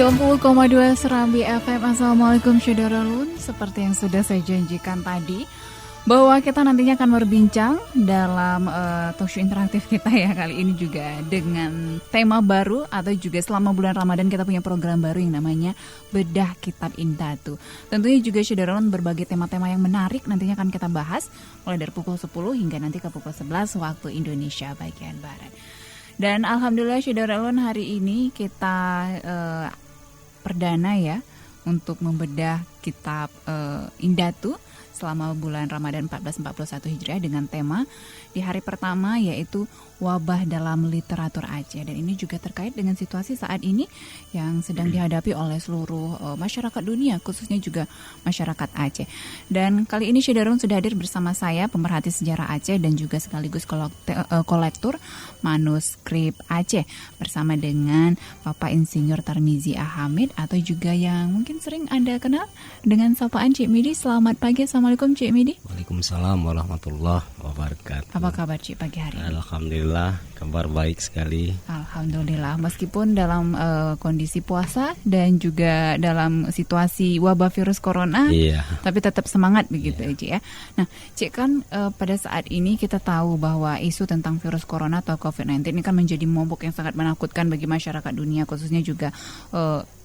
90,2 Serambi FM. Assalamualaikum Syederalun. Seperti yang sudah saya janjikan tadi, bahwa kita nantinya akan berbincang dalam talkshow interaktif kita ya kali ini juga dengan tema baru, atau juga selama bulan Ramadan kita punya program baru yang namanya Bedah Kitab Indatu. Tentunya juga Syederalun berbagai tema-tema yang menarik nantinya akan kita bahas mulai dari pukul 10 hingga nanti ke pukul 11 waktu Indonesia bagian Barat. Dan alhamdulillah Syederalun hari ini kita perdana ya untuk membedah kitab Indatu selama bulan Ramadan 1441 Hijriah dengan tema di hari pertama yaitu wabah dalam literatur Aceh. Dan ini juga terkait dengan situasi saat ini yang sedang dihadapi oleh seluruh masyarakat dunia, khususnya juga masyarakat Aceh. Dan kali ini Syederalun sudah hadir bersama saya, pemerhati sejarah Aceh dan juga sekaligus kolektur manuskrip Aceh, bersama dengan Bapak Insinyur Tarmizi Ahamid, atau juga yang mungkin sering Anda kenal dengan sapaan Cik Midi. Selamat pagi, Assalamualaikum Cik Midi. Waalaikumsalam warahmatullahi wabarakatuh. Apa kabar Cik pagi hari ini? Alhamdulillah, kabar baik sekali. Alhamdulillah, meskipun dalam kondisi puasa dan juga dalam situasi wabah virus corona, tapi tetap semangat begitu ya Cik ya. Nah Cik, kan pada saat ini kita tahu bahwa isu tentang virus corona atau COVID-19 ini kan menjadi momok yang sangat menakutkan bagi masyarakat dunia, khususnya juga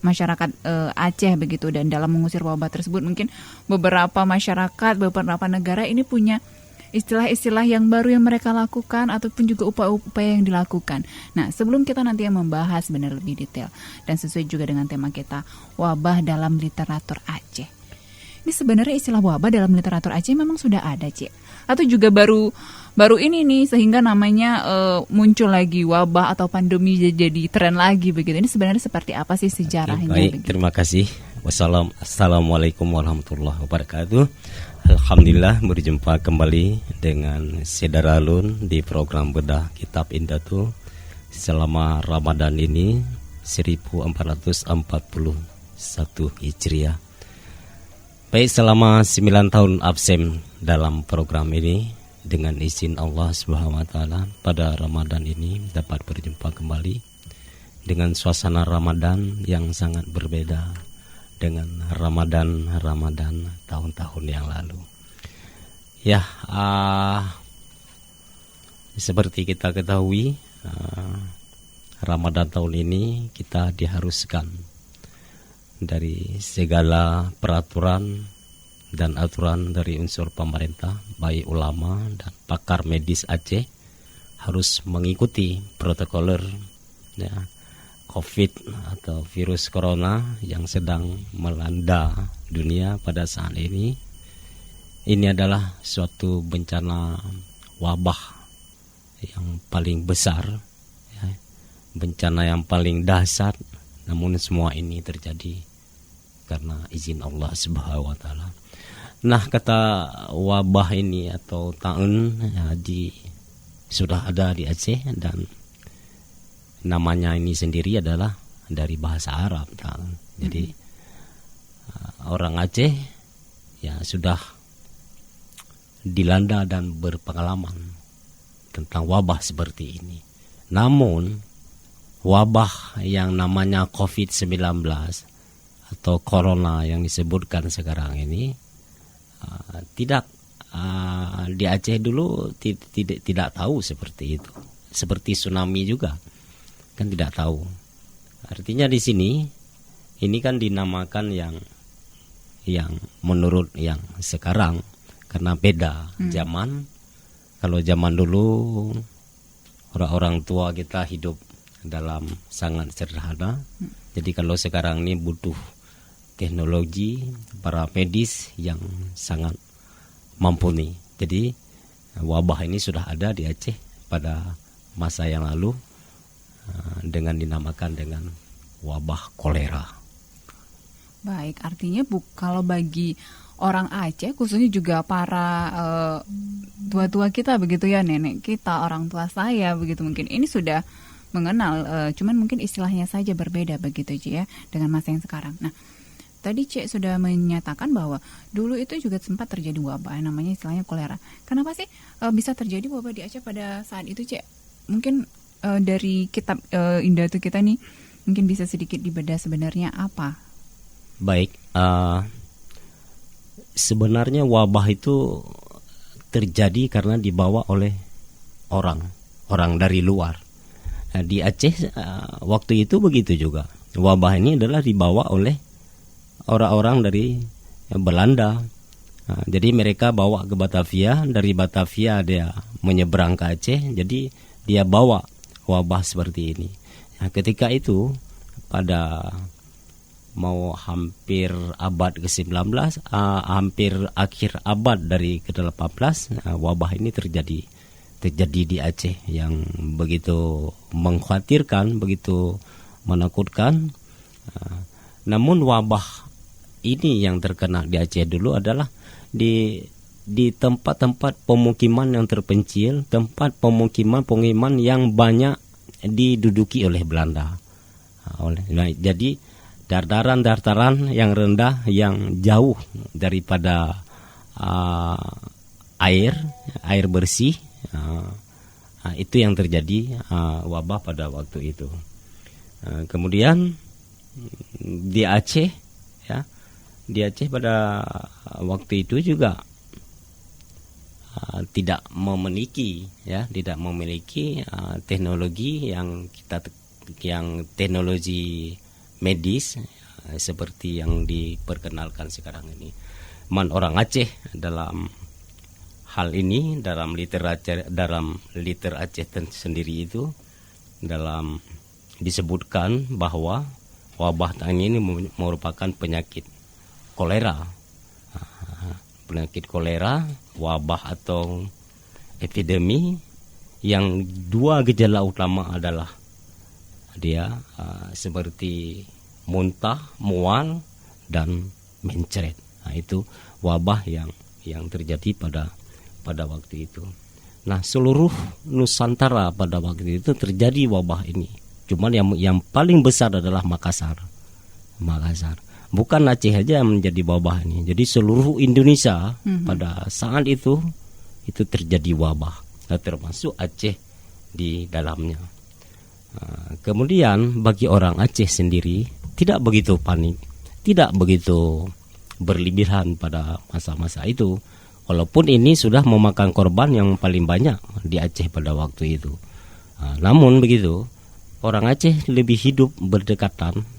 masyarakat Aceh begitu. Dan dalam mengusir wabah tersebut mungkin beberapa masyarakat, beberapa negara ini punya istilah-istilah yang baru yang mereka lakukan ataupun juga upaya-upaya yang dilakukan. Nah, sebelum kita nanti membahas benar lebih detail dan sesuai juga dengan tema kita, wabah dalam literatur Aceh. Ini sebenarnya istilah wabah dalam literatur Aceh memang sudah ada, Cik? Atau juga baru ini nih sehingga namanya muncul lagi wabah atau pandemi jadi tren lagi begitu. Ini sebenarnya seperti apa sih sejarahnya? Baik, begitu? Terima kasih. Assalamualaikum warahmatullahi wabarakatuh. Alhamdulillah berjumpa kembali dengan Syederalun di program Bedah Kitab Indatu selama Ramadan ini 1441 Hijriah. Baik, selama 9 tahun absen dalam program ini, dengan izin Allah Subhanahu wa taala pada Ramadan ini dapat berjumpa kembali dengan suasana Ramadan yang sangat berbeda dengan Ramadan tahun-tahun yang lalu. Ya, seperti kita ketahui, Ramadan tahun ini kita diharuskan dari segala peraturan dan aturan dari unsur pemerintah, baik ulama dan pakar medis Aceh, harus mengikuti protokoler ya, COVID atau virus corona yang sedang melanda dunia pada saat ini. Ini adalah suatu bencana wabah yang paling besar, ya, bencana yang paling dahsyat. Namun semua ini terjadi karena izin Allah Subhanahu wa taala. Nah, kata wabah ini atau taun ya, sudah ada di Aceh, dan namanya ini sendiri adalah dari bahasa Arab. Jadi orang Aceh ya sudah dilanda dan berpengalaman tentang wabah seperti ini. Namun wabah yang namanya COVID-19 atau corona yang disebutkan sekarang ini tidak di Aceh dulu tidak tahu seperti itu. Seperti tsunami juga kan tidak tahu. Artinya di sini ini kan dinamakan yang menurut yang sekarang karena beda zaman. Kalau zaman dulu orang-orang tua kita hidup dalam sangat sederhana. Jadi kalau sekarang ini butuh teknologi para medis yang sangat mumpuni. Jadi wabah ini sudah ada di Aceh pada masa yang lalu dengan dinamakan dengan wabah kolera. Baik, artinya kalau bagi orang Aceh, khususnya juga para tua-tua kita begitu ya, nenek kita, orang tua saya begitu, mungkin ini sudah mengenal, cuman mungkin istilahnya saja berbeda begitu Cik ya dengan masa yang sekarang. Nah, tadi Cik sudah menyatakan bahwa dulu itu juga sempat terjadi wabah, namanya istilahnya kolera. Kenapa sih bisa terjadi wabah di Aceh pada saat itu Cik? Mungkin dari kitab Indatu kita nih Mungkin bisa sedikit dibedah sebenarnya apa? Baik, sebenarnya wabah itu terjadi karena dibawa oleh orang dari luar. Di Aceh waktu itu begitu juga. Wabah ini adalah dibawa oleh orang-orang dari Belanda. Jadi mereka bawa ke Batavia, dari Batavia dia menyeberang ke Aceh, jadi dia bawa wabah seperti ini. Ketika itu pada mau hampir abad ke-19, hampir akhir abad dari ke-18, wabah ini terjadi di Aceh yang begitu mengkhawatirkan, begitu menakutkan. Namun wabah ini yang terkena di Aceh dulu adalah di tempat-tempat pemukiman yang terpencil, tempat pemukiman yang banyak diduduki oleh Belanda. Jadi dataran yang rendah, yang jauh daripada air bersih, itu yang terjadi wabah pada waktu itu. Kemudian di Aceh, di Aceh pada waktu itu juga tidak memiliki teknologi yang teknologi medis seperti yang diperkenalkan sekarang ini. Orang Aceh dalam hal ini, dalam liter Aceh sendiri itu disebutkan bahwa wabah ini merupakan penyakit kolera. Penyakit kolera, wabah atau epidemi yang dua gejala utama adalah dia seperti muntah, mual, dan mencret. Itu wabah yang terjadi pada waktu itu. Nah, seluruh Nusantara pada waktu itu terjadi wabah ini. Cuman yang paling besar adalah Makassar. Bukan Aceh aja yang menjadi wabah ini. Jadi seluruh Indonesia pada saat itu terjadi wabah, termasuk Aceh di dalamnya. Kemudian bagi orang Aceh sendiri tidak begitu panik, tidak begitu berlebihan pada masa-masa itu. Walaupun ini sudah memakan korban yang paling banyak di Aceh pada waktu itu. Namun begitu, orang Aceh lebih hidup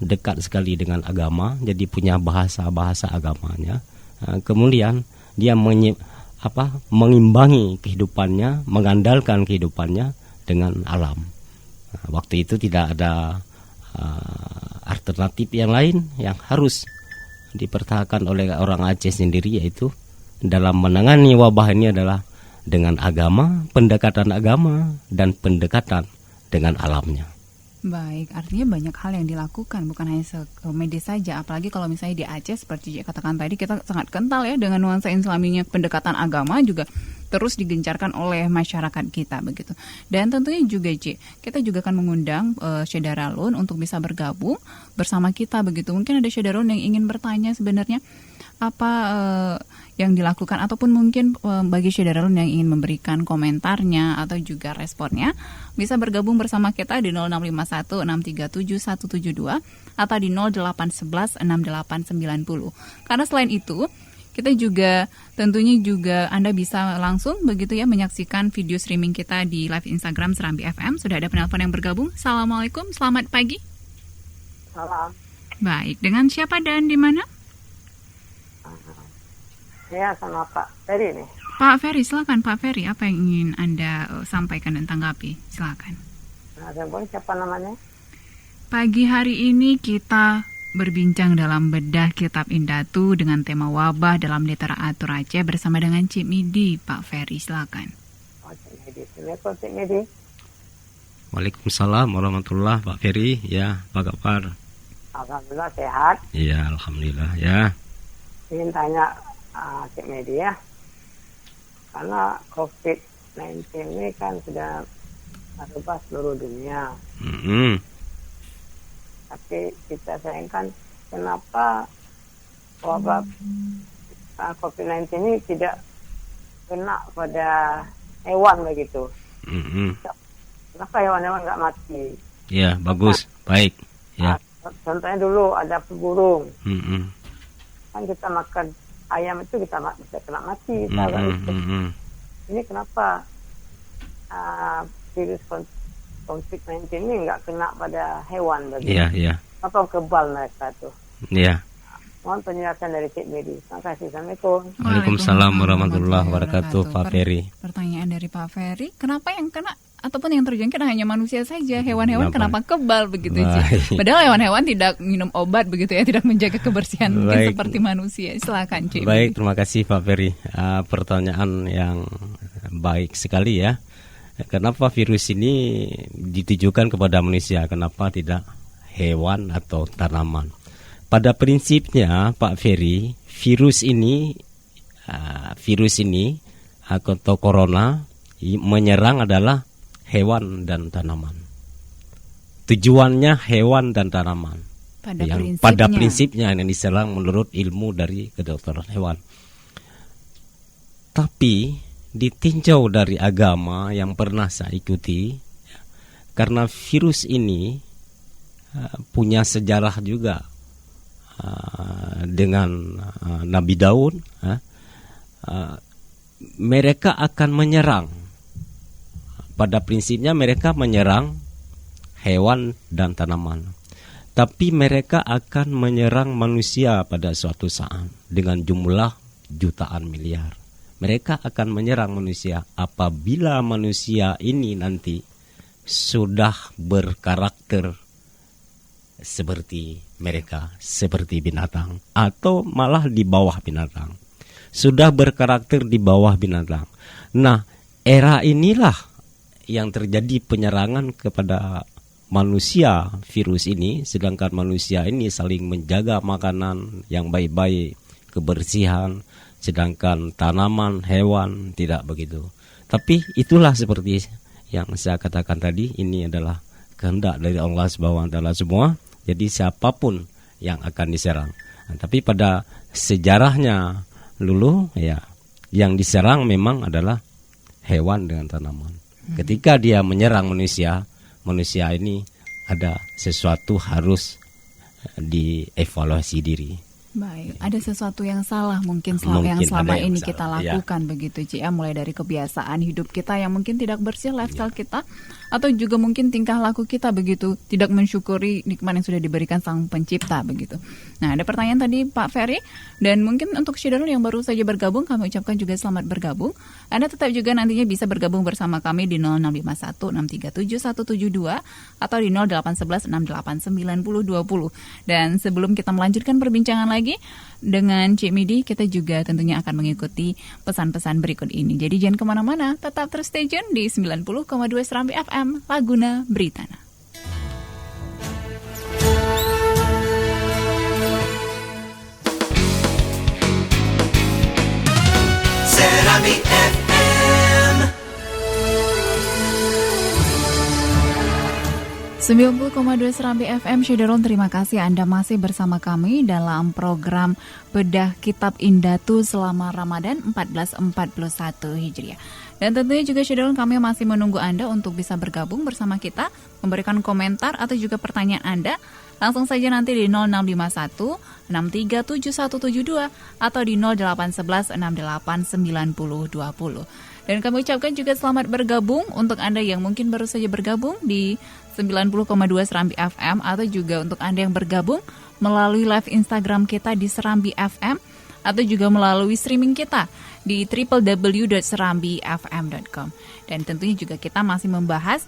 dekat sekali dengan agama, jadi punya bahasa agamanya. Kemudian dia mengimbangi kehidupannya, mengandalkan kehidupannya dengan alam. Waktu itu tidak ada alternatif yang lain yang harus dipertahankan oleh orang Aceh sendiri, yaitu dalam menangani wabah ini adalah dengan agama, pendekatan agama, dan pendekatan dengan alamnya. Baik, artinya banyak hal yang dilakukan, bukan hanya medis saja. Apalagi kalau misalnya di Aceh, seperti katakan tadi, kita sangat kental ya dengan nuansa Islaminya. Pendekatan agama juga terus digencarkan oleh masyarakat kita begitu. Dan tentunya juga kita juga akan mengundang Syederalun untuk bisa bergabung bersama kita begitu. Mungkin ada Syederalun yang ingin bertanya sebenarnya apa yang dilakukan, ataupun mungkin bagi Syederalun yang ingin memberikan komentarnya atau juga responnya, bisa bergabung bersama kita di 0651 637 172 atau di 0811 6890. Karena selain itu, kita juga tentunya juga Anda bisa langsung begitu ya menyaksikan video streaming kita di live Instagram Serambi FM. Sudah ada penelpon yang bergabung. Assalamualaikum, selamat pagi. Salam. Baik, dengan siapa dan di mana? Ya, sama Pak Ferry nih. Pak Ferry, silakan Pak Ferry. Apa yang ingin Anda sampaikan dan tanggapi? Silakan. Nah, siapa namanya? Pagi hari ini kita berbincang dalam bedah Kitab Indatu dengan tema wabah dalam literatur Aceh bersama dengan Cik Midi. Pak Ferry, silakan. Cik Midi. Assalamualaikum Cik Midi. Waalaikumsalam warahmatullahi Pak Ferry. Ya, apa kabar? Alhamdulillah sehat. Iya, alhamdulillah ya. Ingin tanya Cik Midi ya. Karena COVID-19 ini kan sudah merubah seluruh dunia. Tapi kita sayangkan kenapa wabah COVID-19 ini tidak kena pada hewan begitu. Kenapa hewan-hewan nggak mati? Ya, bagus, baik. Ya. Contohnya dulu ada burung. Mm-mm. Kan kita makan ayam itu kita bisa kena mati. Ini kenapa virus COVID-19 ini nggak kena pada hewan? Iya. Atau kebal mereka tuh? Iya. Mohon penjelasan dari Cik Medi. Terima kasih. Assalamualaikum. Waalaikumsalam warahmatullahi wabarakatuh, Pak Ferry. Pertanyaan dari Pak Ferry, kenapa yang kena ataupun yang terjangkit hanya manusia saja? Hewan-hewan kenapa kebal begitu? Padahal hewan-hewan tidak minum obat begitu ya, tidak menjaga kebersihan mungkin seperti manusia. Silakan, Cik. Baik, terima kasih Pak Ferry. Pertanyaan yang baik sekali ya. Kenapa virus ini ditujukan kepada manusia? Kenapa tidak hewan atau tanaman? Pada prinsipnya Pak Ferry, virus ini atau corona menyerang adalah hewan dan tanaman. Tujuannya hewan dan tanaman. Pada prinsipnya yang diserang menurut ilmu dari kedokteran hewan. Tapi ditinjau dari agama yang pernah saya ikuti, karena virus ini punya sejarah juga dengan Nabi Daud, mereka akan menyerang. Pada prinsipnya mereka menyerang hewan dan tanaman, tapi mereka akan menyerang manusia pada suatu saat dengan jumlah jutaan miliar. Mereka akan menyerang manusia apabila manusia ini nanti sudah berkarakter seperti mereka, seperti binatang, atau malah di bawah binatang. Sudah berkarakter di bawah binatang. Nah, era inilah yang terjadi penyerangan kepada manusia virus ini, sedangkan manusia ini saling menjaga makanan yang baik-baik, kebersihan, sedangkan tanaman, hewan tidak begitu. Tapi itulah seperti yang saya katakan tadi, ini adalah kehendak dari Allah SWT semua. Jadi siapapun yang akan diserang. Nah, tapi pada sejarahnya dulu ya, yang diserang memang adalah hewan dengan tanaman. Ketika dia menyerang manusia, manusia ini ada sesuatu harus dievaluasi diri. Baik, ada sesuatu yang salah mungkin yang selama ini kita lakukan begitu, Ci, mulai dari kebiasaan hidup kita yang mungkin tidak bersih, lifestyle kita, atau juga mungkin tingkah laku kita begitu, tidak mensyukuri nikmat yang sudah diberikan Sang Pencipta begitu. Nah, ada pertanyaan tadi Pak Ferry, dan mungkin untuk Syedalul yang baru saja bergabung, kami ucapkan juga selamat bergabung. Anda tetap juga nantinya bisa bergabung bersama kami di 0651 637 172 atau di 0811 689 1020. Dan sebelum kita melanjutkan perbincangan lagi dengan Cik Midi, kita juga tentunya akan mengikuti pesan-pesan berikut ini. Jadi jangan kemana-mana, tetap terus stay tune di 90,2 Serambi FM, Laguna Britana. Serambi FM 90,2 Serambi FM. Syederon, terima kasih Anda masih bersama kami dalam program Bedah Kitab Indatu selama Ramadan 1441 Hijriah. Dan tentunya juga Syederon, kami masih menunggu Anda untuk bisa bergabung bersama kita, memberikan komentar atau juga pertanyaan Anda. Langsung saja nanti di 0651 637172 atau di 0811 689020. Dan kami ucapkan juga selamat bergabung untuk Anda yang mungkin baru saja bergabung di 90,2 Serambi FM, atau juga untuk Anda yang bergabung melalui live Instagram kita di Serambi FM, atau juga melalui streaming kita di www.serambifm.com. Dan tentunya juga kita masih membahas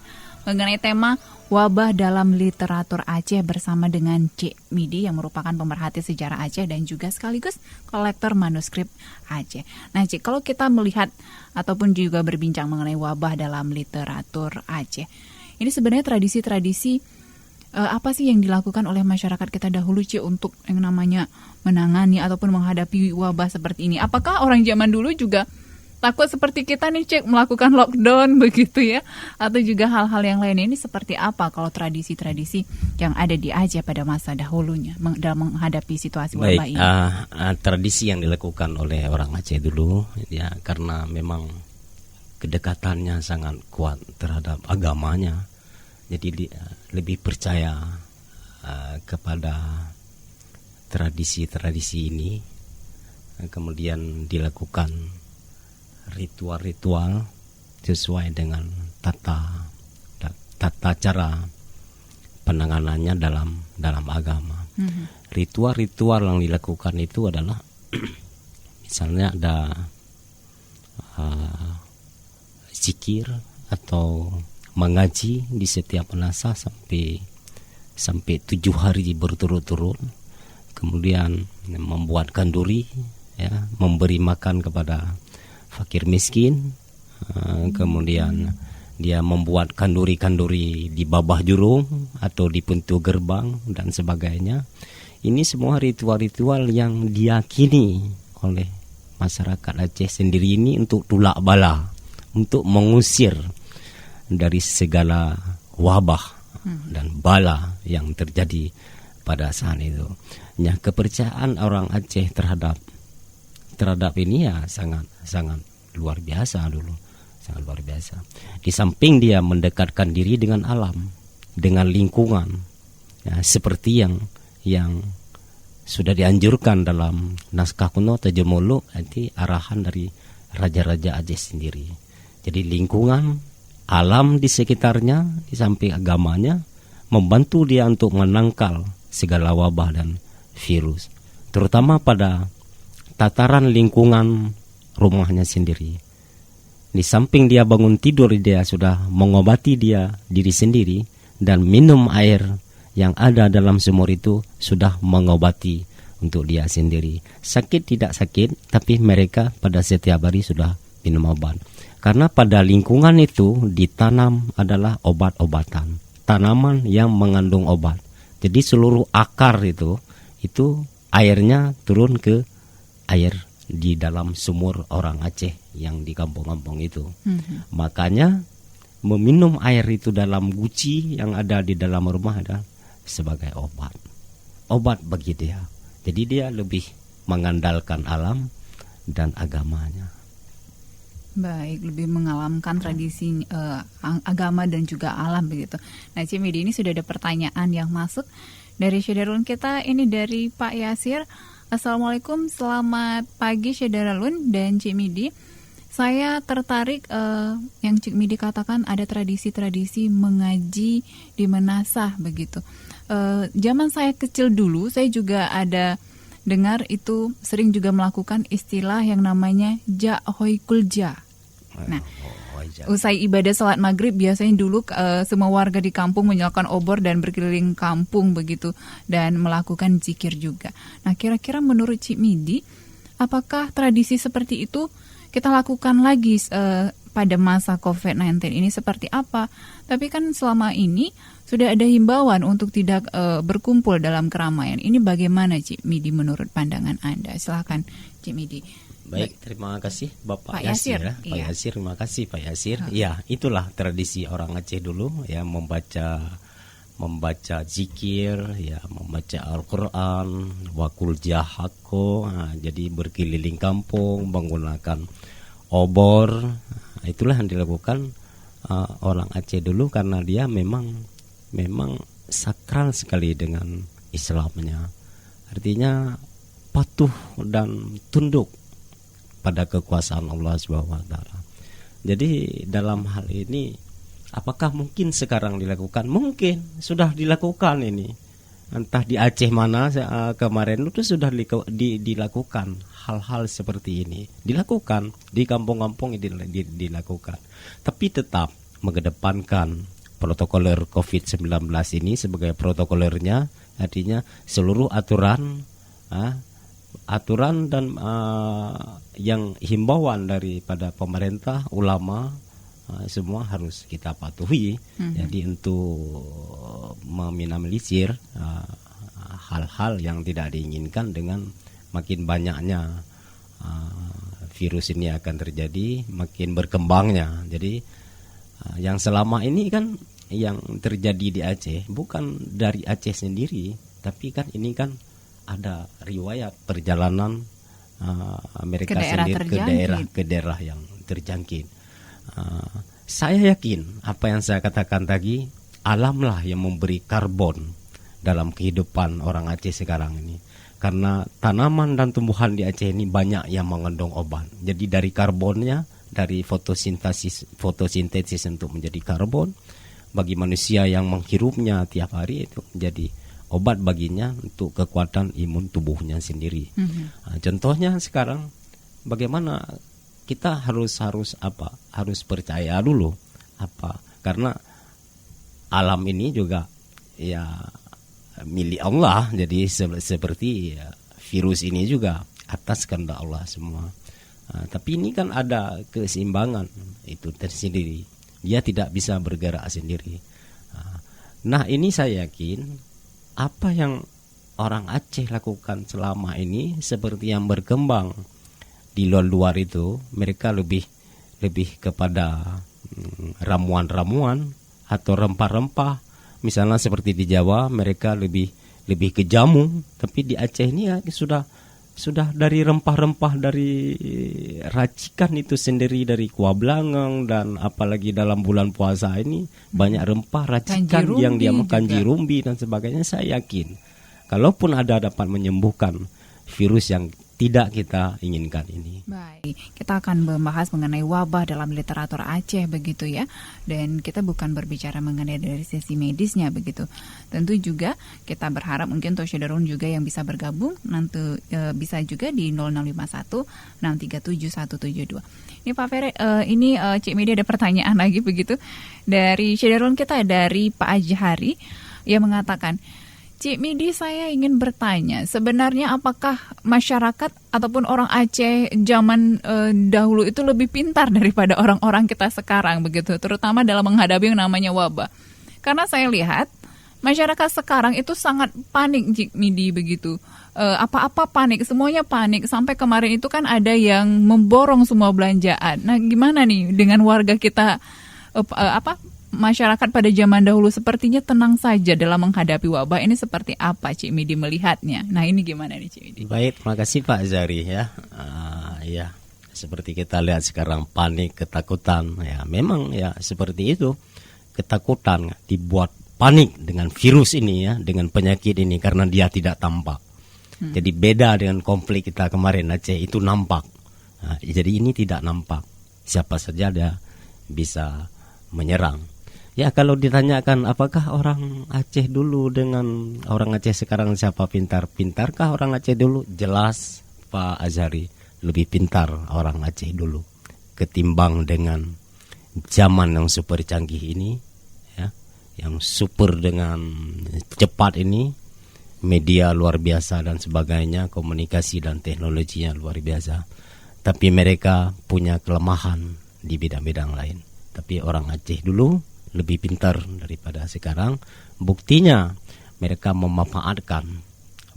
mengenai tema wabah dalam literatur Aceh bersama dengan Cik Midi yang merupakan pemerhati sejarah Aceh dan juga sekaligus kolektor manuskrip Aceh. Nah, Cik, kalau kita melihat ataupun juga berbincang mengenai wabah dalam literatur Aceh, ini sebenarnya tradisi-tradisi apa sih yang dilakukan oleh masyarakat kita dahulu, Cik, untuk yang namanya menangani ataupun menghadapi wabah seperti ini? Apakah orang zaman dulu juga takut seperti kita nih, Cik, melakukan lockdown begitu ya? Atau juga hal-hal yang lain ini seperti apa kalau tradisi-tradisi yang ada di Aceh pada masa dahulunya dalam menghadapi situasi wabah ini? Tradisi yang dilakukan oleh orang Aceh dulu ya, karena memang kedekatannya sangat kuat terhadap agamanya, jadi lebih percaya kepada tradisi-tradisi ini, kemudian dilakukan ritual-ritual sesuai dengan tata cara penanganannya dalam agama. Ritual-ritual yang dilakukan itu adalah misalnya ada zikir atau mengaji di setiap jenazah sampai 7 hari berturut-turut, kemudian membuat kanduri, ya, memberi makan kepada fakir miskin, kemudian dia membuat kanduri-kanduri di babah jurung atau di pintu gerbang dan sebagainya. Ini semua ritual-ritual yang diyakini oleh masyarakat Aceh sendiri ini untuk tulak bala, untuk mengusir dari segala wabah dan bala yang terjadi pada saat itu. Ya, kepercayaan orang Aceh terhadap ini ya sangat luar biasa dulu, sangat luar biasa. Di samping dia mendekatkan diri dengan alam, dengan lingkungan, ya, seperti yang sudah dianjurkan dalam naskah kuno Tajamulu, nanti arahan dari raja-raja Aceh sendiri. Jadi lingkungan, alam di sekitarnya, di samping agamanya, membantu dia untuk menangkal segala wabah dan virus, terutama pada tataran lingkungan rumahnya sendiri. Di samping dia bangun tidur, dia sudah mengobati diri sendiri, dan minum air yang ada dalam sumur itu sudah mengobati untuk dia sendiri. Sakit tidak sakit, tapi mereka pada setiap hari sudah minum obat. Karena pada lingkungan itu ditanam adalah obat-obatan, tanaman yang mengandung obat. Jadi seluruh akar itu airnya turun ke air di dalam sumur orang Aceh yang di kampung-kampung itu. Makanya meminum air itu dalam guci yang ada di dalam rumah ada sebagai obat bagi dia. Jadi dia lebih mengandalkan alam dan agamanya. Baik, lebih mengalamkan tradisi agama dan juga alam begitu. Nah, Cimidi, ini sudah ada pertanyaan yang masuk dari Syedarun kita. Ini dari Pak Yasir. Assalamualaikum, selamat pagi Syedarun dan Cimidi. Saya tertarik yang Cik Midi katakan ada tradisi-tradisi mengaji di menasah begitu. Zaman saya kecil dulu, saya juga ada dengar itu sering juga melakukan istilah yang namanya ja-hoi-kulja. Nah, usai ibadah salat maghrib biasanya dulu semua warga di kampung menyalakan obor dan berkeliling kampung begitu dan melakukan zikir juga. Nah, kira-kira menurut Cik Midi, apakah tradisi seperti itu kita lakukan lagi pada masa COVID-19 ini seperti apa? Tapi kan selama ini sudah ada himbauan untuk tidak berkumpul dalam keramaian. Ini bagaimana Cik Midi menurut pandangan Anda? Silakan Cik Midi. Baik, terima kasih Bapak Yasir. Pak Yasir, terima kasih Pak Yasir. Ya, itulah tradisi orang Aceh dulu, ya, membaca zikir, ya, membaca Al-Quran, wakul jahako. Nah, jadi berkeliling kampung menggunakan obor. Itulah yang dilakukan orang Aceh dulu karena dia memang sakral sekali dengan Islamnya. Artinya patuh dan tunduk pada kekuasaan Allah SWT. Jadi dalam hal ini apakah mungkin sekarang dilakukan? Mungkin sudah dilakukan ini. Entah di Aceh mana kemarin itu sudah dilakukan hal-hal seperti ini. Dilakukan di kampung-kampung dilakukan. Tapi tetap mengedepankan protokoler COVID-19 ini sebagai protokolernya, artinya seluruh aturan dan yang himbauan daripada pemerintah, ulama, semua harus kita patuhi. Jadi untuk meminimalisir hal-hal yang tidak diinginkan dengan makin banyaknya virus ini akan terjadi, makin berkembangnya. Jadi yang selama ini kan yang terjadi di Aceh bukan dari Aceh sendiri, tapi kan ini kan ada riwayat perjalanan mereka sendiri ke daerah yang terjangkit. Saya yakin apa yang saya katakan tadi, alamlah yang memberi karbon dalam kehidupan orang Aceh sekarang ini. Karena tanaman dan tumbuhan di Aceh ini banyak yang mengandung obat. Jadi dari karbonnya, dari fotosintesis untuk menjadi karbon, bagi manusia yang menghirupnya tiap hari itu menjadi obat baginya untuk kekuatan imun tubuhnya sendiri. Nah, contohnya sekarang bagaimana kita harus percaya dulu karena alam ini juga ya milik Allah, jadi seperti virus ini juga atas kehendak Allah semua. Tapi ini kan ada keseimbangan itu tersendiri, dia tidak bisa bergerak sendiri. Nah ini saya yakin apa yang orang Aceh lakukan selama ini seperti yang berkembang di luar itu, mereka lebih kepada ramuan-ramuan atau rempah-rempah. Misalnya seperti di Jawa mereka lebih ke jamu, tapi di Aceh ini ya sudah dari rempah-rempah, dari racikan itu sendiri, dari kuah belangang, dan apalagi dalam bulan puasa ini banyak rempah racikan yang dia makan, kanji rumbi dan sebagainya. Saya yakin kalaupun dapat menyembuhkan virus yang tidak kita inginkan ini. Baik, kita akan membahas mengenai wabah dalam literatur Aceh begitu ya. Dan kita bukan berbicara mengenai dari sisi medisnya begitu. Tentu juga kita berharap mungkin Tosyadarun juga yang bisa bergabung nanti bisa juga di 0051 637 172. Ini Pak Fere, ini Cik Medi ada pertanyaan lagi begitu dari Syadarun kita, dari Pak Ajhari yang mengatakan, Cik Midi, saya ingin bertanya, sebenarnya apakah masyarakat ataupun orang Aceh zaman dahulu itu lebih pintar daripada orang-orang kita sekarang begitu, terutama dalam menghadapi yang namanya wabah? Karena saya lihat masyarakat sekarang itu sangat panik, Cik Midi begitu. Apa-apa panik, semuanya panik. Sampai kemarin itu kan ada yang memborong semua belanjaan. Nah, gimana nih dengan warga kita masyarakat pada zaman dahulu sepertinya tenang saja dalam menghadapi wabah ini, seperti apa Cik Midi melihatnya? Nah ini gimana nih Cik Midi? Baik, terima kasih Pak Zari ya. Ya, seperti kita lihat sekarang panik, ketakutan. Ya, memang ya seperti itu. Ketakutan dibuat panik dengan virus ini ya, dengan penyakit ini karena dia tidak tampak. Jadi beda dengan konflik kita kemarin Aceh, itu nampak. Jadi ini tidak nampak. Siapa saja dia bisa menyerang. Ya kalau ditanyakan apakah orang Aceh dulu dengan orang Aceh sekarang siapa pintar? Pintarkah orang Aceh dulu? Jelas Pak Azhari, lebih pintar orang Aceh dulu ketimbang dengan zaman yang super canggih ini ya, yang super dengan cepat ini, media luar biasa dan sebagainya, komunikasi dan teknologinya luar biasa. Tapi mereka punya kelemahan di bidang-bidang lain. Tapi orang Aceh dulu lebih pintar daripada sekarang. Buktinya mereka memanfaatkan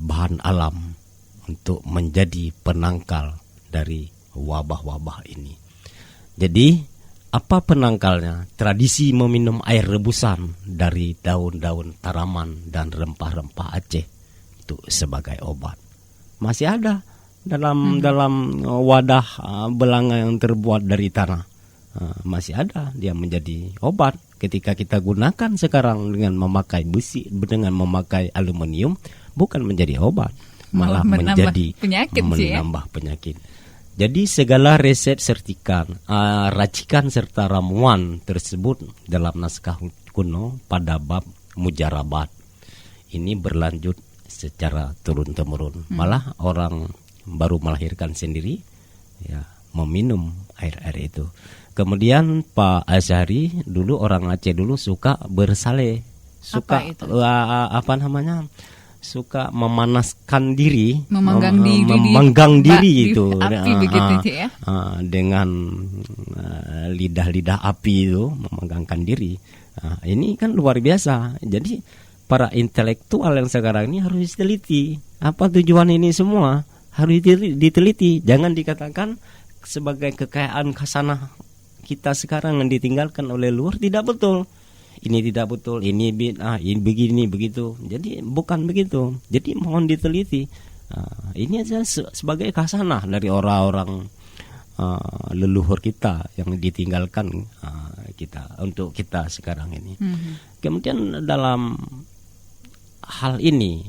bahan alam untuk menjadi penangkal dari wabah-wabah ini. Jadi apa penangkalnya? Tradisi meminum air rebusan dari daun-daun tanaman dan rempah-rempah Aceh itu sebagai obat. Masih ada dalam wadah belanga yang terbuat dari tanah. Masih ada, dia menjadi obat. Ketika kita gunakan sekarang dengan memakai besi, dengan memakai aluminium, bukan menjadi obat, malah menjadi penyakit, menambah penyakit. Jadi segala resep racikan serta ramuan tersebut dalam naskah kuno pada bab mujarabat ini berlanjut secara turun-temurun. Malah orang baru melahirkan sendiri ya meminum air-air itu. Kemudian Pak Azhari dulu, orang Aceh dulu suka bersale, suka suka memanaskan diri, memanggang diri itu api begitu ya. Dengan lidah-lidah api itu memanggangkan diri. Ini kan luar biasa. Jadi para intelektual yang sekarang ini harus diteliti apa tujuan ini semua, harus diteliti. Jangan dikatakan sebagai kekayaan khasanah kita sekarang yang ditinggalkan oleh luar. Tidak betul. Ini tidak betul, ini bid'ah, ini begini begitu. Jadi bukan begitu. Jadi mohon diteliti. Ini aja sebagai khasanah dari orang-orang leluhur kita yang ditinggalkan kita untuk kita sekarang ini. Kemudian dalam hal ini,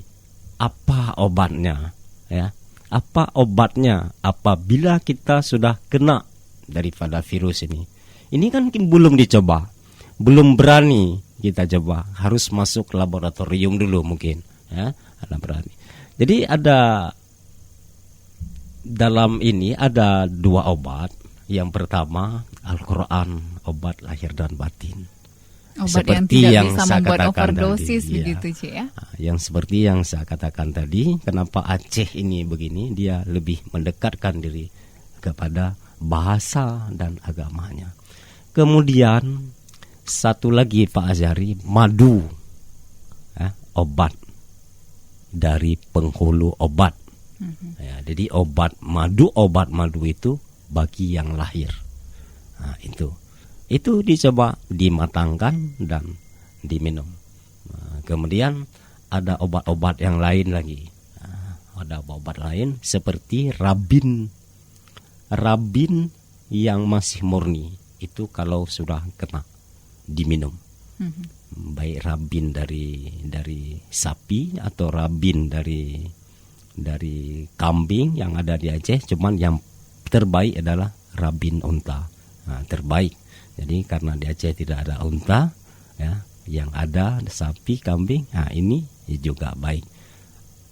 apa obatnya? Ya, apa obatnya apabila kita sudah kena daripada virus ini? Ini kan belum dicoba, belum berani kita coba. Harus masuk laboratorium dulu mungkin, ya, ada berani. Jadi dalam ini ada 2 obat. Yang pertama Al-Quran, obat lahir dan batin. Obat seperti yang tidak bisa saya membuat katakan overdosis tadi, begitu, Cik ya. Yang seperti yang saya katakan tadi, kenapa Aceh ini begini, dia lebih mendekatkan diri kepada bahasa dan agamanya. Kemudian satu lagi Pak Azhari, madu, obat dari penghulu obat. Ya, jadi obat madu itu bagi yang lahir. Nah, itu dicoba dimatangkan dan diminum. Nah, kemudian ada obat-obat yang lain lagi. Nah, ada obat lain seperti rabin yang masih murni, itu kalau sudah kena diminum. Baik rabin dari sapi atau rabin dari kambing yang ada di Aceh, cuman yang terbaik adalah rabin unta. Nah, terbaik. Jadi karena di Aceh tidak ada unta, ya, yang ada sapi, kambing. Nah, ini juga baik.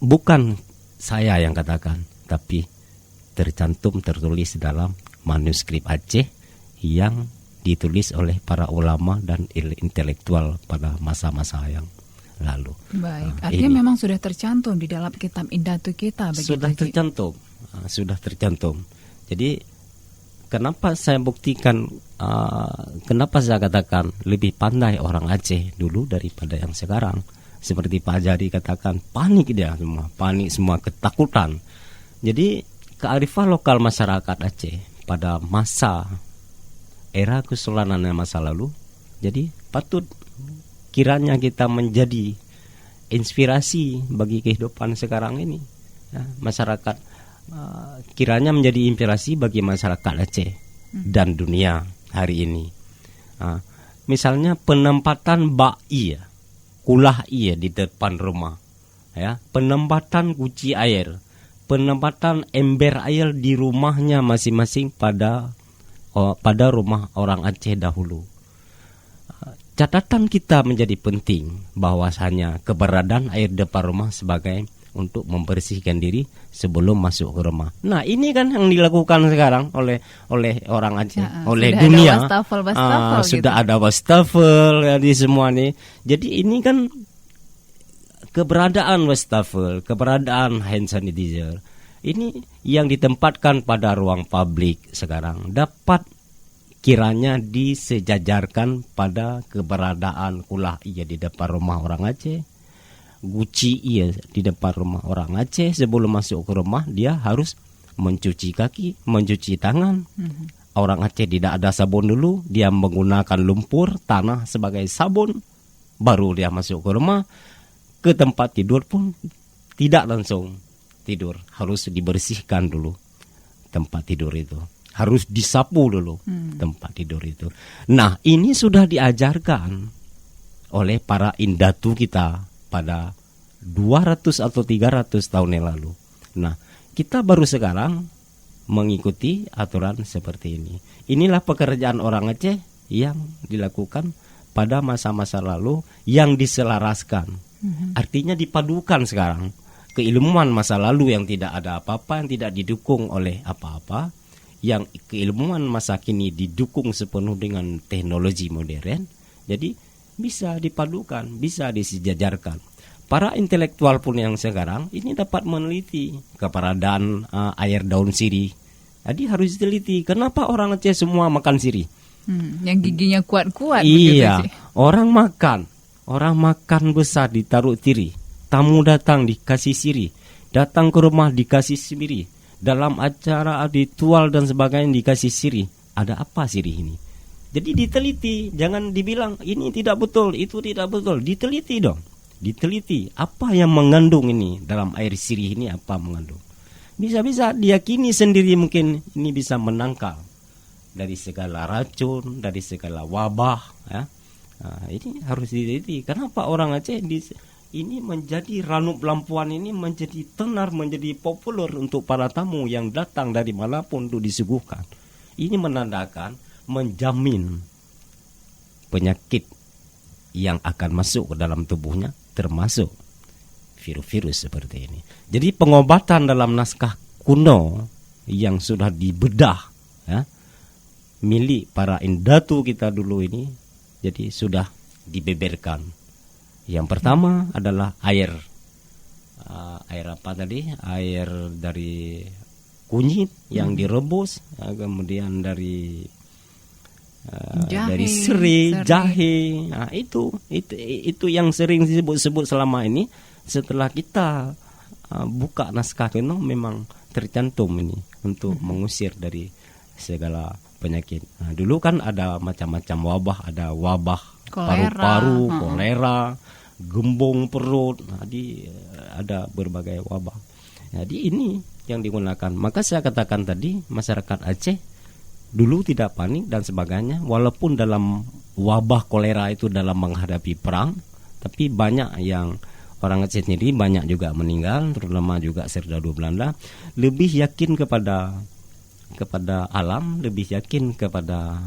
Bukan saya yang katakan, tapi tertulis dalam manuskrip Aceh yang ditulis oleh para ulama dan intelektual pada masa-masa yang lalu. Baik, artinya memang sudah tercantum di dalam kitab Indatu kita. Sudah tercantum. Jadi kenapa saya buktikan, kenapa saya katakan lebih pandai orang Aceh dulu daripada yang sekarang. Seperti Pak Jari katakan, panik semua, ketakutan. Jadi kearifan lokal masyarakat Aceh pada masa era kesultanan masa lalu, jadi patut kiranya kita menjadi inspirasi bagi kehidupan sekarang ini, ya, masyarakat. Kiranya menjadi inspirasi bagi masyarakat Aceh dan dunia hari ini. Misalnya penempatan ba'i, kulah di depan rumah, ya, penempatan guci air, penempatan ember air di rumahnya masing-masing pada rumah orang Aceh dahulu. Catatan kita menjadi penting bahwasanya keberadaan air depan rumah sebagai untuk membersihkan diri sebelum masuk ke rumah. Nah, ini kan yang dilakukan sekarang oleh orang Aceh, oleh dunia. Sudah ada wastafel ya, di semua nih. Jadi ini kan keberadaan wastafel, keberadaan hand sanitizer, ini yang ditempatkan pada ruang publik sekarang dapat kiranya disejajarkan pada keberadaan kulah di depan rumah orang Aceh. Guci di depan rumah orang Aceh. Sebelum masuk ke rumah dia harus mencuci kaki, mencuci tangan. Orang Aceh tidak ada sabun dulu, dia menggunakan lumpur tanah sebagai sabun. Baru dia masuk ke rumah. Ke tempat tidur pun tidak langsung tidur, harus dibersihkan dulu tempat tidur itu, harus disapu dulu tempat tidur itu. Nah, ini sudah diajarkan oleh para indatu kita pada 200 atau 300 tahun yang lalu. Nah, kita baru sekarang mengikuti aturan seperti ini. Inilah pekerjaan orang Aceh yang dilakukan pada masa-masa lalu yang diselaraskan. Artinya dipadukan sekarang keilmuan masa lalu yang tidak ada apa-apa, yang tidak didukung oleh apa-apa, yang keilmuan masa kini didukung sepenuh dengan teknologi modern. Jadi bisa dipadukan, bisa disejajarkan. Para intelektual pun yang sekarang ini dapat meneliti keberadaan air daun sirih. Jadi harus diteliti. Kenapa orang Aceh semua makan sirih? Yang giginya kuat-kuat. Iya, orang makan besar ditaruh sirih. Tamu datang dikasih sirih. Datang ke rumah dikasih sirih. Dalam acara ritual dan sebagainya dikasih sirih. Ada apa sirih ini? Jadi diteliti, jangan dibilang ini tidak betul, itu tidak betul. Diteliti dong, diteliti apa yang mengandung ini dalam air sirih ini, apa mengandung. Bisa-bisa diyakini sendiri mungkin ini bisa menangkal dari segala racun, dari segala wabah. Ya. Nah, ini harus diteliti. Kenapa orang Aceh ini menjadi Ranu Belampuan ini menjadi tenar, menjadi populer untuk para tamu yang datang dari manapun untuk disuguhkan. Ini menandakan, menjamin penyakit yang akan masuk ke dalam tubuhnya, termasuk virus-virus seperti ini. Jadi pengobatan dalam naskah kuno yang sudah dibedah, ya, milik para indatu kita dulu ini, jadi sudah dibeberkan. Yang pertama adalah air apa tadi? Air dari kunyit yang direbus, kemudian dari serai, jahe. Nah, itu yang sering disebut selama ini. Setelah kita buka naskah kuno, memang tercantum ini untuk mengusir dari segala penyakit. Nah, dulu kan ada macam-macam wabah, ada wabah paru-paru, kolera, gembung perut. Jadi ada berbagai wabah. Jadi ini yang digunakan. Maka saya katakan tadi, masyarakat Aceh dulu tidak panik dan sebagainya, walaupun dalam wabah kolera itu dalam menghadapi perang, tapi banyak yang orang Aceh sendiri banyak juga meninggal, terutama juga serdadu Belanda, lebih yakin kepada alam, lebih yakin kepada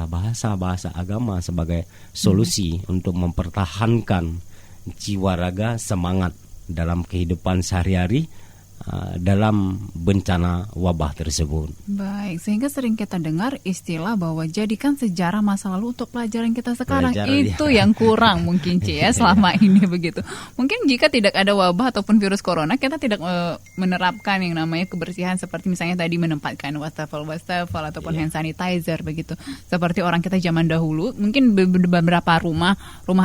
bahasa agama sebagai solusi untuk mempertahankan jiwa raga, semangat dalam kehidupan sehari-hari dalam bencana wabah tersebut. Baik, sehingga sering kita dengar istilah bahwa jadikan sejarah masa lalu untuk pelajaran kita sekarang. Itu yang kurang mungkin selama ini begitu. Mungkin jika tidak ada wabah ataupun virus corona, kita tidak menerapkan yang namanya kebersihan seperti misalnya tadi menempatkan wastafel ataupun hand sanitizer begitu. Seperti orang kita zaman dahulu, mungkin beberapa rumah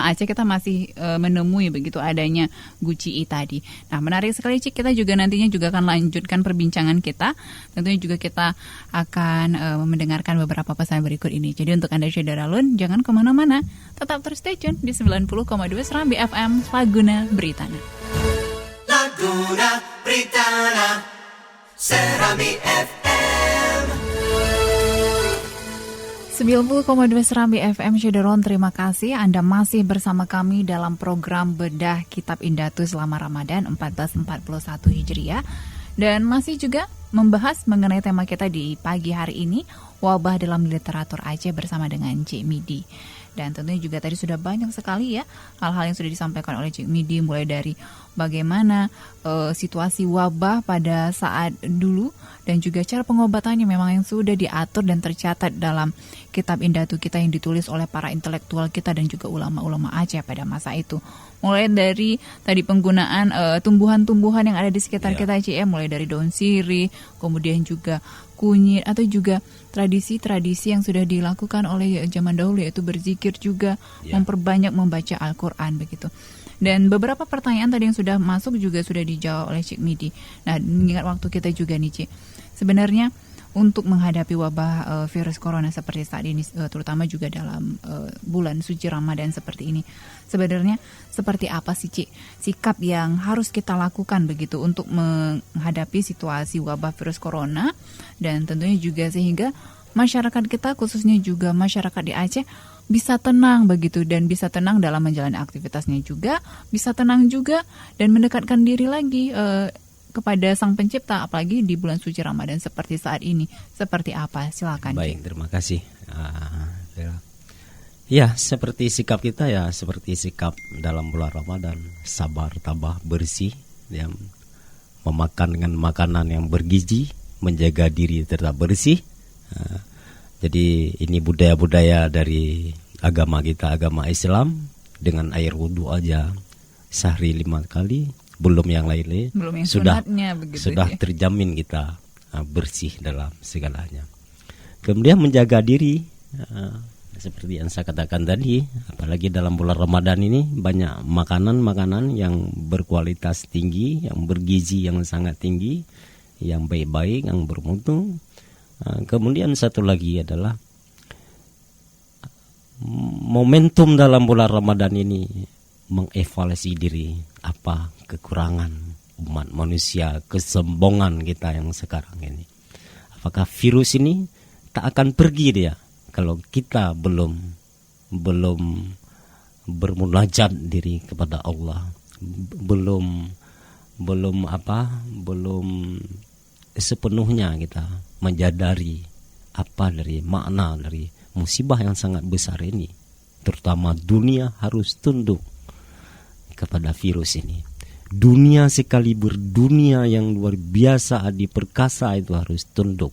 Aceh kita masih menemui begitu adanya guci tadi. Nah, menarik sekali Cik, kita juga nantinya juga akan lanjutkan perbincangan kita. Tentunya juga kita akan mendengarkan beberapa pesan berikut ini. Jadi untuk Anda Syedaralun, jangan kemana-mana, tetap terus stay tune di 90,2 Serambi FM Laguna Beritana. Laguna Beritana, Serambi FM 90,2 Serambi FM Syederon, terima kasih Anda masih bersama kami dalam program Bedah Kitab Indatu selama Ramadan 1441 Hijriah. Dan masih juga membahas mengenai tema kita di pagi hari ini, wabah dalam literatur Aceh bersama dengan Cik Midi. Dan tentunya juga tadi sudah banyak sekali ya hal-hal yang sudah disampaikan oleh Cik Midi, mulai dari bagaimana situasi wabah pada saat dulu dan juga cara pengobatannya memang yang sudah diatur dan tercatat dalam kitab Indatu kita yang ditulis oleh para intelektual kita dan juga ulama-ulama Aceh pada masa itu. Mulai dari tadi penggunaan tumbuhan-tumbuhan yang ada di sekitar kita Cik, mulai dari daun sirih, kemudian juga kunyit, atau juga tradisi-tradisi yang sudah dilakukan oleh zaman dahulu, yaitu berzikir juga, memperbanyak membaca Al-Quran begitu. Dan beberapa pertanyaan tadi yang sudah masuk juga sudah dijawab oleh Cik Midi. Nah, mengingat waktu kita juga nih Cik, sebenarnya untuk menghadapi wabah virus corona seperti saat ini, terutama juga dalam bulan suci Ramadan seperti ini, sebenarnya seperti apa sih Cik sikap yang harus kita lakukan begitu untuk menghadapi situasi wabah virus corona, dan tentunya juga sehingga masyarakat kita, khususnya juga masyarakat di Aceh, bisa tenang begitu, dan bisa tenang dalam menjalani aktivitasnya juga, bisa tenang juga dan mendekatkan diri lagi kepada Sang Pencipta, apalagi di bulan suci Ramadan seperti saat ini. Seperti apa? Silakan. Baik, terima kasih. Ya, seperti sikap kita ya, seperti sikap dalam bulan Ramadan, sabar, tabah, bersih, yang memakan dengan makanan yang bergizi, menjaga diri tetap bersih. Jadi ini budaya-budaya dari agama kita, agama Islam. Dengan air wudhu aja sehari 5 kali, belum yang lain-lain, sudah terjamin kita bersih dalam segalanya. Kemudian menjaga diri, seperti yang saya katakan tadi, apalagi dalam bulan Ramadan ini banyak makanan-makanan yang berkualitas tinggi, yang bergizi yang sangat tinggi, yang baik-baik, yang bermutu. Kemudian satu lagi adalah momentum dalam bulan Ramadan ini mengevaluasi diri, apa kekurangan umat manusia, kesombongan kita yang sekarang ini. Apakah virus ini tak akan pergi dia kalau kita belum bermunajat diri kepada Allah, belum sepenuhnya kita menyadari apa dari makna dari musibah yang sangat besar ini. Terutama dunia harus tunduk kepada virus ini. Dunia sekaliber dunia yang luar biasa adiperkasa itu harus tunduk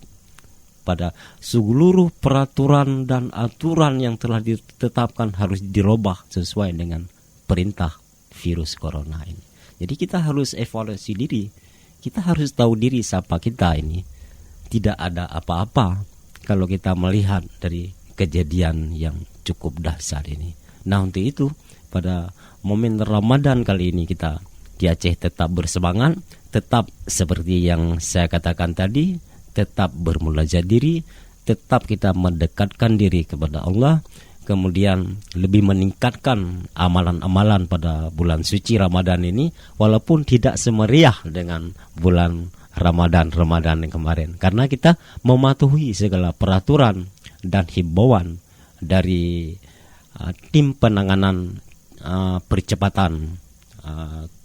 pada seluruh peraturan dan aturan yang telah ditetapkan, harus dirubah sesuai dengan perintah virus corona ini. Jadi kita harus evaluasi diri. Kita harus tahu diri siapa kita ini. Tidak ada apa-apa kalau kita melihat dari kejadian yang cukup dahsyat ini. Nah, untuk itu pada momen Ramadan kali ini kita di Aceh tetap bersemangat, tetap seperti yang saya katakan tadi, tetap bermunajat diri, tetap kita mendekatkan diri kepada Allah, kemudian lebih meningkatkan amalan-amalan pada bulan suci Ramadan ini, walaupun tidak semeriah dengan bulan Ramadan yang kemarin, karena kita mematuhi segala peraturan dan himbauan dari tim penanganan percepatan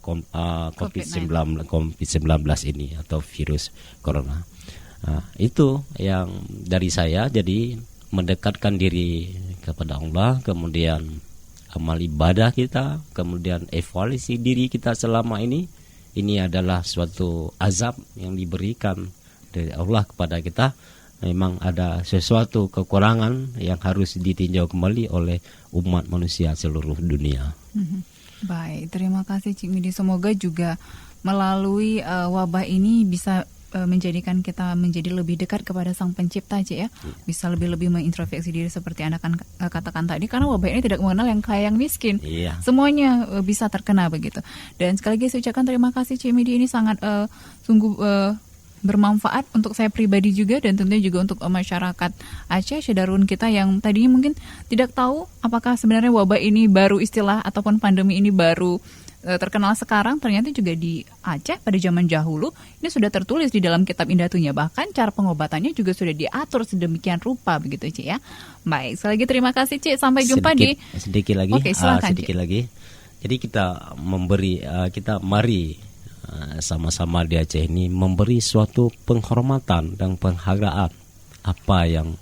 COVID-19 ini atau virus corona. Itu yang dari saya, jadi mendekatkan diri kepada Allah, kemudian amal ibadah kita, kemudian evaluasi diri kita selama ini. Ini adalah suatu azab yang diberikan dari Allah kepada kita. Memang ada sesuatu kekurangan yang harus ditinjau kembali oleh umat manusia seluruh dunia. Baik, terima kasih Cik Midi. Semoga juga melalui wabah ini bisa menjadikan kita menjadi lebih dekat kepada Sang Pencipta, Cik ya. Bisa lebih mengintrospeksi diri seperti Anda kan katakan tadi, karena wabah ini tidak mengenal yang kaya yang miskin. Iya. Semuanya bisa terkena begitu. Dan sekali lagi saya ucapkan terima kasih Cik Midi, ini sangat sungguh bermanfaat untuk saya pribadi juga, dan tentunya juga untuk masyarakat Aceh, Syederun kita yang tadinya mungkin tidak tahu apakah sebenarnya wabah ini baru istilah ataupun pandemi ini baru terkenal sekarang. Ternyata juga di Aceh pada zaman dahulu ini sudah tertulis di dalam kitab Indatunya, bahkan cara pengobatannya juga sudah diatur sedemikian rupa begitu Cik ya. Baik, sekali lagi terima kasih Cik, sampai jumpa sedikit lagi. Oke, silakan, sedikit lagi. Jadi kita mari sama-sama di Aceh ini memberi suatu penghormatan dan penghargaan apa yang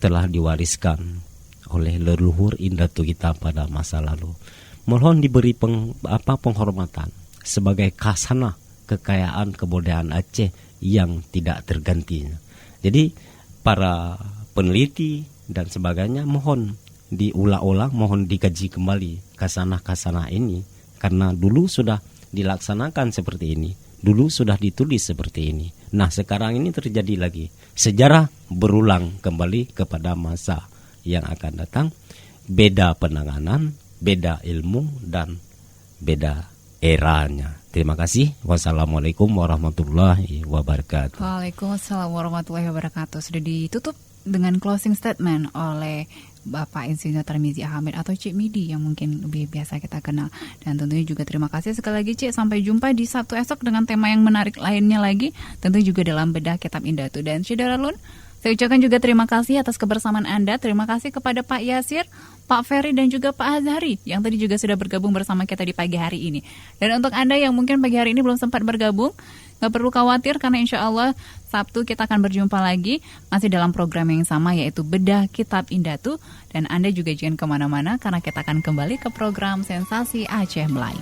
telah diwariskan oleh leluhur Indatu kita pada masa lalu. Mohon diberi penghormatan sebagai khazanah kekayaan kebudayaan Aceh yang tidak tergantinya. Jadi para peneliti dan sebagainya mohon diulang-ulang, mohon dikaji kembali khazanah-khazanah ini, karena dulu sudah dilaksanakan seperti ini, dulu sudah ditulis seperti ini. Nah, sekarang ini terjadi lagi. Sejarah berulang kembali kepada masa yang akan datang. Beda penanganan, beda ilmu, dan beda eranya. Terima kasih. Wassalamualaikum warahmatullahi wabarakatuh. Waalaikumsalam warahmatullahi wabarakatuh. Sudah ditutup dengan closing statement oleh Bapak Insinyur Tarmizi Hamid atau Cik Midi yang mungkin lebih biasa kita kenal. Dan tentunya juga terima kasih sekali lagi Cik. Sampai jumpa di Sabtu esok dengan tema yang menarik lainnya lagi, tentu juga dalam bedah Kitab Indatu. Dan Syederalun, saya ucapkan juga terima kasih atas kebersamaan Anda. Terima kasih kepada Pak Yasir, Pak Ferry, dan juga Pak Azhari yang tadi juga sudah bergabung bersama kita di pagi hari ini. Dan untuk Anda yang mungkin pagi hari ini belum sempat bergabung, gak perlu khawatir, karena insya Allah Sabtu kita akan berjumpa lagi masih dalam program yang sama, yaitu Bedah Kitab Indatu. Dan Anda juga jangan kemana-mana, karena kita akan kembali ke program Sensasi Aceh Melayu.